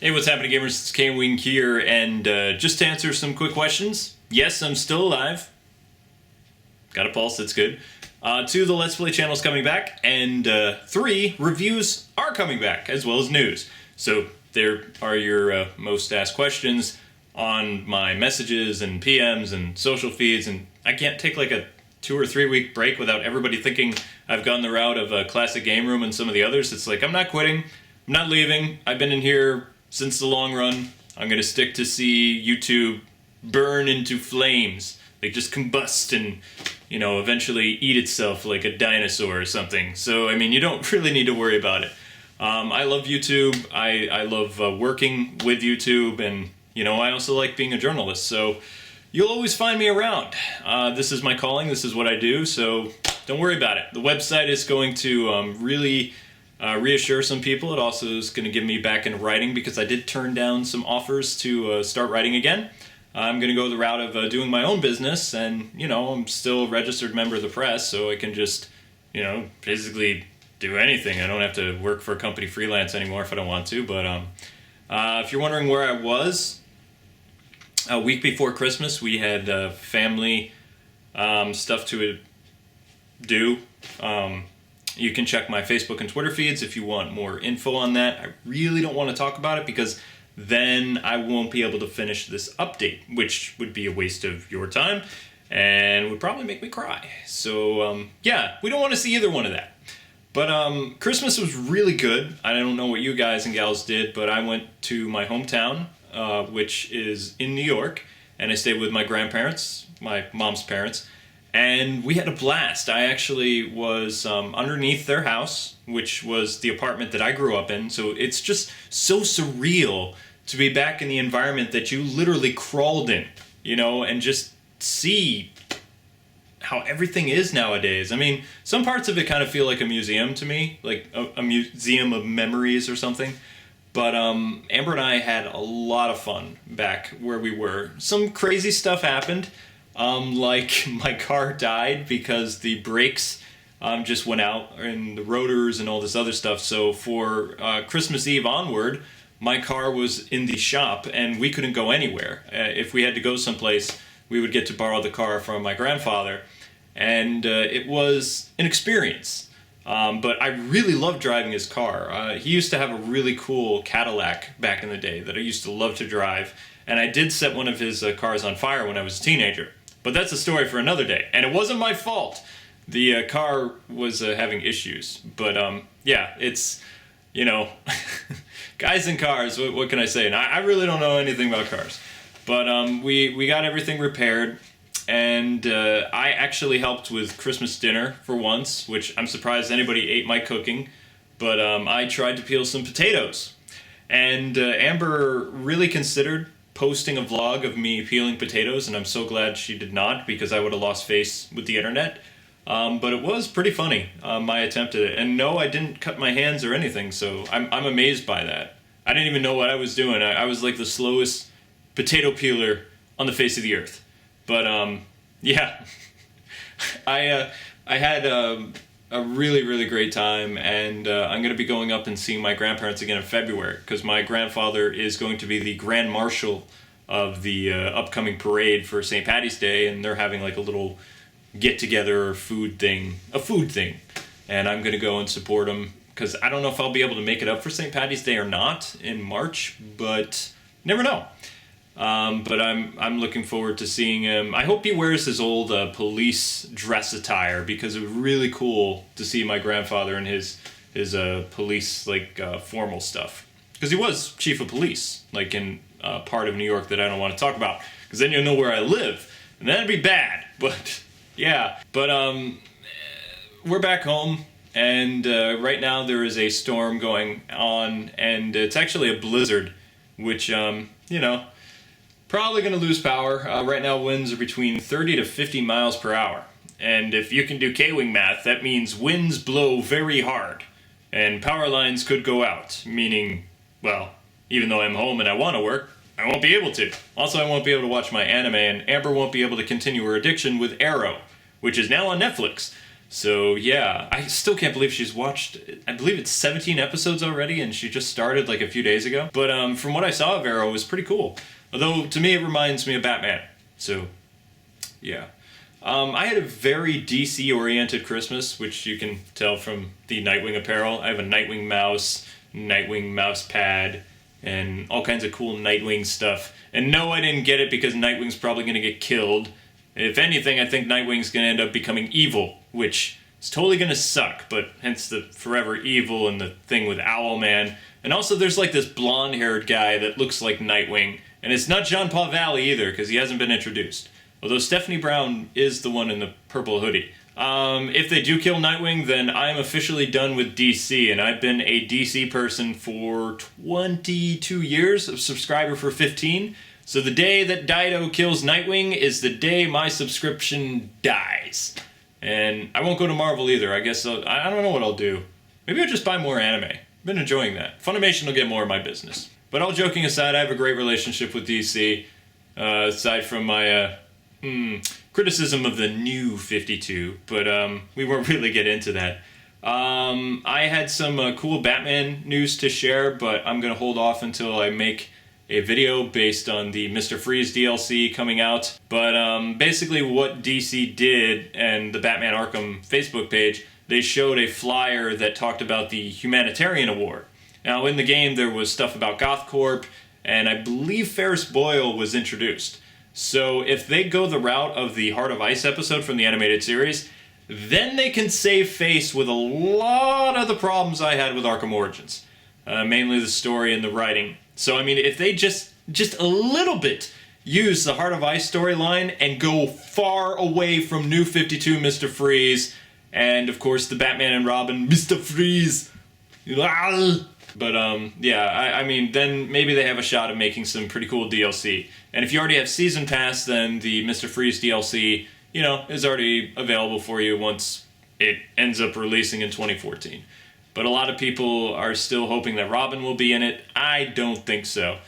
Hey, what's happening, gamers? It's Kwing here, and just to answer some quick questions, yes, I'm still alive. Got a pulse, that's good. 2, the Let's Play channel's coming back, and 3, reviews are coming back, as well as news. So there are your most asked questions on my messages and PMs and social feeds, and I can't take like a 2 or 3 week break without everybody thinking I've gone the route of Classic Game Room and some of the others. It's like, I'm not quitting, I'm not leaving, I've been in here since the long run. I'm gonna stick to see YouTube burn into flames, like just combust and, you know, eventually eat itself like a dinosaur or something. So, I mean, you don't really need to worry about it. I love YouTube, I love working with YouTube, and, you know, I also like being a journalist, so you'll always find me around. This is my calling, this is what I do, so don't worry about it. The website is going to really reassure some people. It also is going to give me back into writing because I did turn down some offers to start writing again. I'm going to go the route of doing my own business, and, you know, I'm still a registered member of the press, so I can just, you know, basically do anything. I don't have to work for a company freelance anymore if I don't want to, but if you're wondering where I was, a week before Christmas we had family stuff to do. You can check my Facebook and Twitter feeds if you want more info on that. I really don't want to talk about it because then I won't be able to finish this update, which would be a waste of your time and would probably make me cry. So yeah, we don't want to see either one of that. But Christmas was really good. I don't know what you guys and gals did, but I went to my hometown, which is in New York, and I stayed with my grandparents, my mom's parents. And we had a blast. I actually was underneath their house, which was the apartment that I grew up in. So it's just so surreal to be back in the environment that you literally crawled in, you know, and just see how everything is nowadays. I mean, some parts of it kind of feel like a museum to me, like a museum of memories or something. But Amber and I had a lot of fun back where we were. Some crazy stuff happened. Like my car died because the brakes just went out, and the rotors and all this other stuff. So for Christmas Eve onward, my car was in the shop and we couldn't go anywhere. If we had to go someplace, we would get to borrow the car from my grandfather, and it was an experience. But I really loved driving his car. He used to have a really cool Cadillac back in the day that I used to love to drive, and I did set one of his cars on fire when I was a teenager. But that's a story for another day, and it wasn't my fault. The car was having issues, but yeah, it's, you know, guys in cars, what can I say? And I really don't know anything about cars, but we got everything repaired, and I actually helped with Christmas dinner for once, which I'm surprised anybody ate my cooking, but I tried to peel some potatoes, and Amber really considered posting a vlog of me peeling potatoes, and I'm so glad she did not, because I would have lost face with the internet. But it was pretty funny, my attempt at it. And no, I didn't cut my hands or anything, so I'm amazed by that. I didn't even know what I was doing. I was like the slowest potato peeler on the face of the earth. But yeah, I had a really, really great time, and I'm going to be going up and seeing my grandparents again in February, because my grandfather is going to be the Grand Marshal of the upcoming parade for St. Paddy's Day, and they're having like a little get-together food thing, and I'm going to go and support him, because I don't know if I'll be able to make it up for St. Paddy's Day or not in March, but never know. But I'm looking forward to seeing him. I hope he wears his old police dress attire, because it was really cool to see my grandfather in his police like formal stuff, because he was chief of police, like in a part of New York that I don't want to talk about, because then you'll know where I live, and that'd be bad. But yeah, but we're back home, and right now there is a storm going on, and it's actually a blizzard, which you know, probably going to lose power. Right now winds are between 30 to 50 miles per hour. And if you can do K-Wing math, that means winds blow very hard. And power lines could go out, meaning, well, even though I'm home and I want to work, I won't be able to. Also, I won't be able to watch my anime, and Amber won't be able to continue her addiction with Arrow, which is now on Netflix. So yeah, I still can't believe she's watched, I believe it's 17 episodes already, and she just started like a few days ago. But from what I saw of Arrow, it was pretty cool. Although, to me, it reminds me of Batman. So, yeah. I had a very DC-oriented Christmas, which you can tell from the Nightwing apparel. I have a Nightwing mouse pad, and all kinds of cool Nightwing stuff. And no, I didn't get it because Nightwing's probably going to get killed. If anything, I think Nightwing's going to end up becoming evil, which is totally going to suck, but hence the forever evil and the thing with Owlman. And also there's like this blonde-haired guy that looks like Nightwing, and it's not John Paul Valley either, because he hasn't been introduced. Although Stephanie Brown is the one in the purple hoodie. If they do kill Nightwing, then I'm officially done with DC, and I've been a DC person for 22 years, a subscriber for 15. So the day that Dido kills Nightwing is the day my subscription dies. And I won't go to Marvel either. I guess I don't know what I'll do. Maybe I'll just buy more anime. I've been enjoying that. Funimation will get more of my business. But all joking aside, I have a great relationship with DC. Aside from my criticism of the new 52. But we won't really get into that. I had some cool Batman news to share, but I'm going to hold off until I make a video based on the Mr. Freeze DLC coming out. But basically what DC did, and the Batman Arkham Facebook page, they showed a flyer that talked about the Humanitarian Award. Now in the game there was stuff about GothCorp, and I believe Ferris Boyle was introduced. So if they go the route of the Heart of Ice episode from the animated series, then they can save face with a lot of the problems I had with Arkham Origins. Mainly the story and the writing. So, I mean, if they just a little bit use the Heart of Ice storyline and go far away from New 52 Mr. Freeze, and, of course, the Batman and Robin, Mr. Freeze. But, yeah, I mean, then maybe they have a shot at making some pretty cool DLC. And if you already have Season Pass, then the Mr. Freeze DLC, you know, is already available for you once it ends up releasing in 2014. But a lot of people are still hoping that Robin will be in it. I don't think so.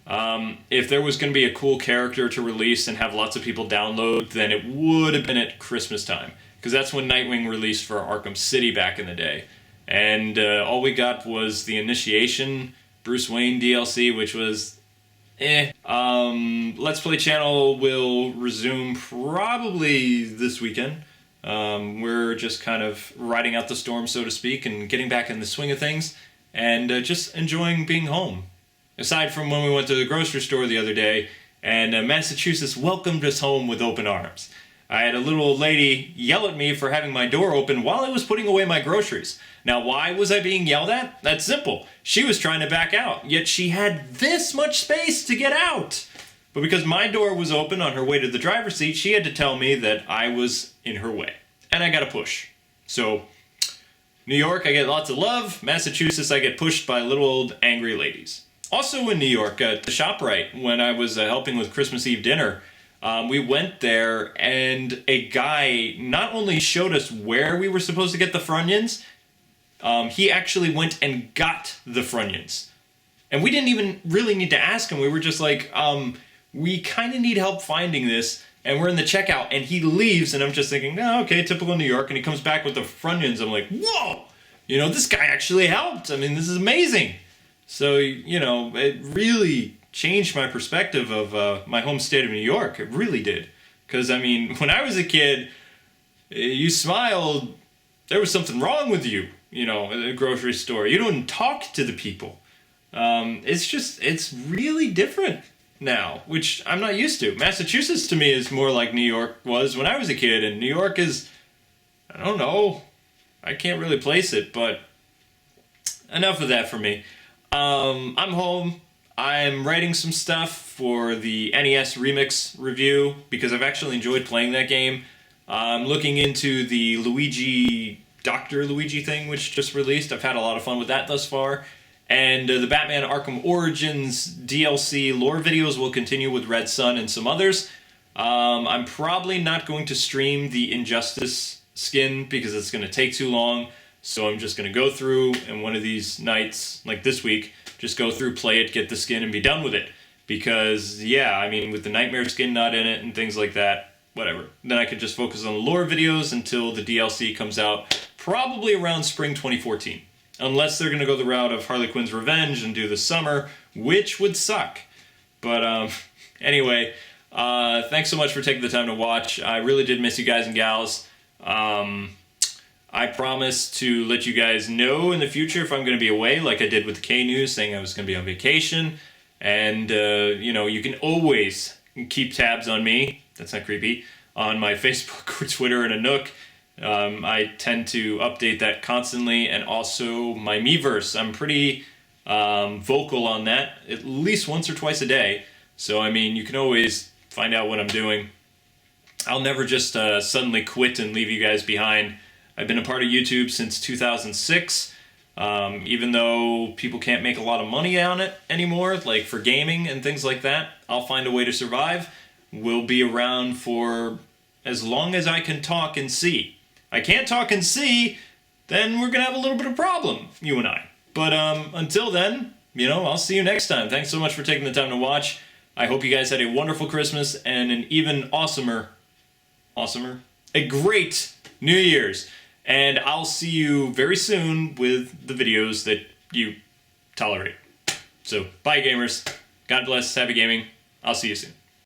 If there was going to be a cool character to release and have lots of people download, then it would have been at Christmas time. Because that's when Nightwing released for Arkham City back in the day. And all we got was the Initiation Bruce Wayne DLC, which was Let's Play channel will resume probably this weekend. We're just kind of riding out the storm, so to speak, and getting back in the swing of things, and just enjoying being home. Aside from when we went to the grocery store the other day, and Massachusetts welcomed us home with open arms. I had a little old lady yell at me for having my door open while I was putting away my groceries. Now, why was I being yelled at? That's simple. She was trying to back out, yet she had this much space to get out. But because my door was open on her way to the driver's seat, she had to tell me that I was in her way. And I got a push. So, New York, I get lots of love. Massachusetts, I get pushed by little old angry ladies. Also in New York, at the ShopRite, when I was helping with Christmas Eve dinner, we went there and a guy not only showed us where we were supposed to get the Funyuns, he actually went and got the Funyuns. And we didn't even really need to ask him. We were just like, we kind of need help finding this, and we're in the checkout, and he leaves, and I'm just thinking, oh, okay, typical New York, and he comes back with the Funyuns. I'm like, whoa! You know, this guy actually helped. I mean, this is amazing. So, you know, it really changed my perspective of my home state of New York. It really did. Because, I mean, when I was a kid, you smiled, there was something wrong with you, you know, at a grocery store. You don't talk to the people. It's really different now, which I'm not used to. Massachusetts to me is more like New York was when I was a kid, and New York is, I don't know, I can't really place it, but enough of that for me. I'm home. I'm writing some stuff for the NES Remix review because I've actually enjoyed playing that game. I'm looking into the Dr. Luigi thing, which just released. I've had a lot of fun with that thus far. And the Batman Arkham Origins DLC lore videos will continue with Red Sun and some others. I'm probably not going to stream the Injustice skin because it's going to take too long. So I'm just going to go through and one of these nights, like this week, just go through, play it, get the skin, and be done with it. Because, yeah, I mean, with the Nightmare skin not in it and things like that, whatever. Then I could just focus on the lore videos until the DLC comes out, probably around spring 2014. Unless they're going to go the route of Harley Quinn's Revenge and do the summer, which would suck. But anyway, thanks so much for taking the time to watch. I really did miss you guys and gals. I promise to let you guys know in the future if I'm going to be away, like I did with the K News, saying I was going to be on vacation. And, you know, you can always keep tabs on me, that's not creepy, on my Facebook or Twitter and a Nook. I tend to update that constantly, and also my Miiverse. I'm pretty vocal on that, at least once or twice a day. So, I mean, you can always find out what I'm doing. I'll never just suddenly quit and leave you guys behind. I've been a part of YouTube since 2006, even though people can't make a lot of money on it anymore, like for gaming and things like that. I'll find a way to survive. We'll be around for as long as I can talk and see. I can't talk and see, then we're going to have a little bit of problem, you and I. But until then, you know, I'll see you next time. Thanks so much for taking the time to watch. I hope you guys had a wonderful Christmas and an even awesomer, a great New Year's. And I'll see you very soon with the videos that you tolerate. So, bye gamers. God bless. Happy gaming. I'll see you soon.